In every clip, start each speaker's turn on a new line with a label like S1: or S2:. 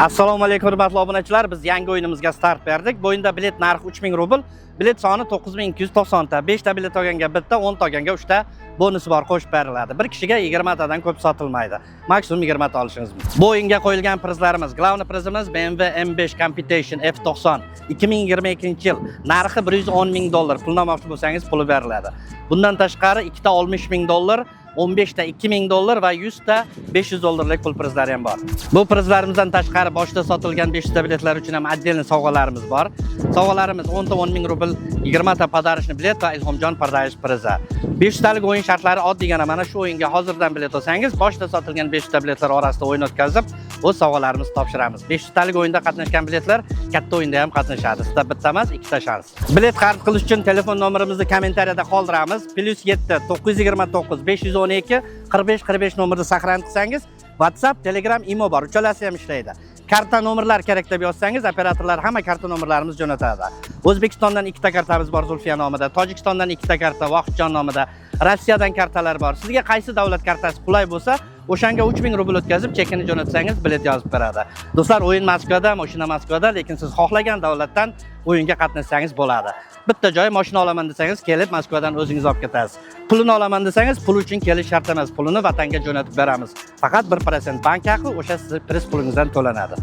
S1: Assalomu alaykum hurmatli obunachilar. Biz yangi o'yinimizga start berdik. Bu o'yinda bilet narxi 3000 rubl, bilet soni 9290 ta. 5 ta bilet olganga bitta, 10 ta olganga 3 ta bonusi bor qo'shib beriladi. Bir kishiga 20 tadan ko'p sotilmaydi. Maksimum 20 ta olishingiz mumkin. Bu o'yinga qo'yilgan prizlarimiz, glavniy prizimiz BMW M5 Competition F90 2022-yil. Narxi $110,000. Pulni olmoqchi bo'lsangiz puli beriladi. Bundan tashqari 2 ta $60,000, 15 ta $2,000 va 100 ta $500lik pul prizlari ham bor. Bu prizlarimizdan tashqari boshida sotilgan 500 ta biletlar uchun ham отдельный sovg'alarimiz bor. Sovg'alarimiz 10 ta 10,000 rubl, 20 ta podarishni bilet va Ilhomjon Pardayev prizi. 500 talik o'yin shartlari oddiygina mana shu o'yinga hozirdan bilet olsangiz, boshida sotilgan 500 ta biletlar orasida o'yin o'tkazib, o'z sovg'alarimizni topshiramiz. 500 talik o'yinda qatnashgan biletlar katta o'yinda ham qatnashadi. Sizda bitta emas, ikkita shans. Bilet xarid qilish uchun telefon nomerimizni kommentariyada qoldiramiz. +7 929 512 45 45 nomerni saqlanib qilsangiz, WhatsApp, Telegram, Imo bor. Uchalasi ham ishlaydi. Karta nomerlar kerak deb yozsangiz, operatorlar hamma karta nomerlarimizni jo'natadi. O'zbekistondan 2 ta kartamiz bor Zulfiya nomida, Tojikistondan 2 ta karta Vohidjon nomida, Rossiyadan kartalar bor. Sizga qaysi davlat kartasi qulay bo'lsa, o'shanga 3000 rubl o'tkazib, chekini jo'natsangiz, bilet yozib beradi. Do'stlar, o'yin Moskvada, mashina Moskvada, lekin siz xohlagan davlatdan o'yinga qatnashsangiz bo'ladi. Bitta joy mashina olaman desangiz, kelib Moskvadan o'zingiz olib ketasiz. Pulini olaman desangiz, pul uchun kelish shart emas. Pulini vatanga jo'natib beramiz. Faqat 1% bank haqi o'sha siz priz pulingizdan to'lanadi.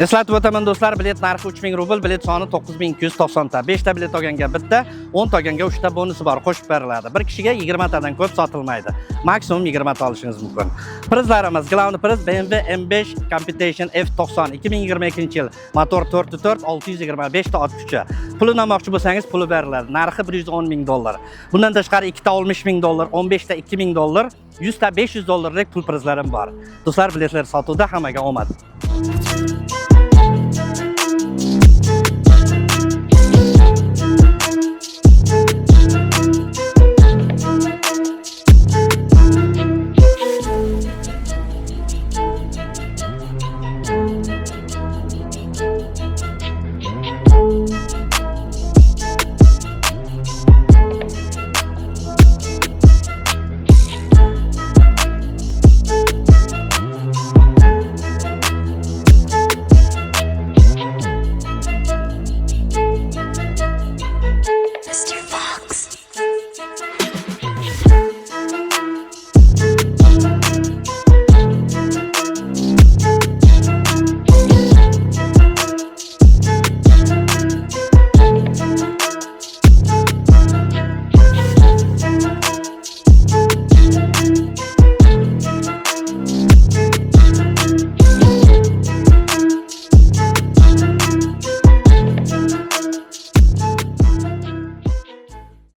S1: Eslatib o'taman do'stlar, bilet narxi 3000 rubl, bilet soni 9290 ta. 5 ta bilet olganga bitta, 10 ta olganga 3 ta bonusi bor, qo'shib beriladi. Bir kishiga 20 tadan ko'p sotilmaydi. Maksimum 20 ta olishingiz mumkin. Prizlarimiz, glavniy priz BMW M5 Competition F90 2022-yil. Motor 4x4 625 ta ot kuchi. Pulini olmoqchi bo'lsangiz, puli beriladi. Narxi $110,000. Bundan tashqari 2 ta $60,000, 15 ta $2,000, 100 ta $500lik pul prizlarim bor. Do'stlar, biletlar sotuvda, hammaga omad.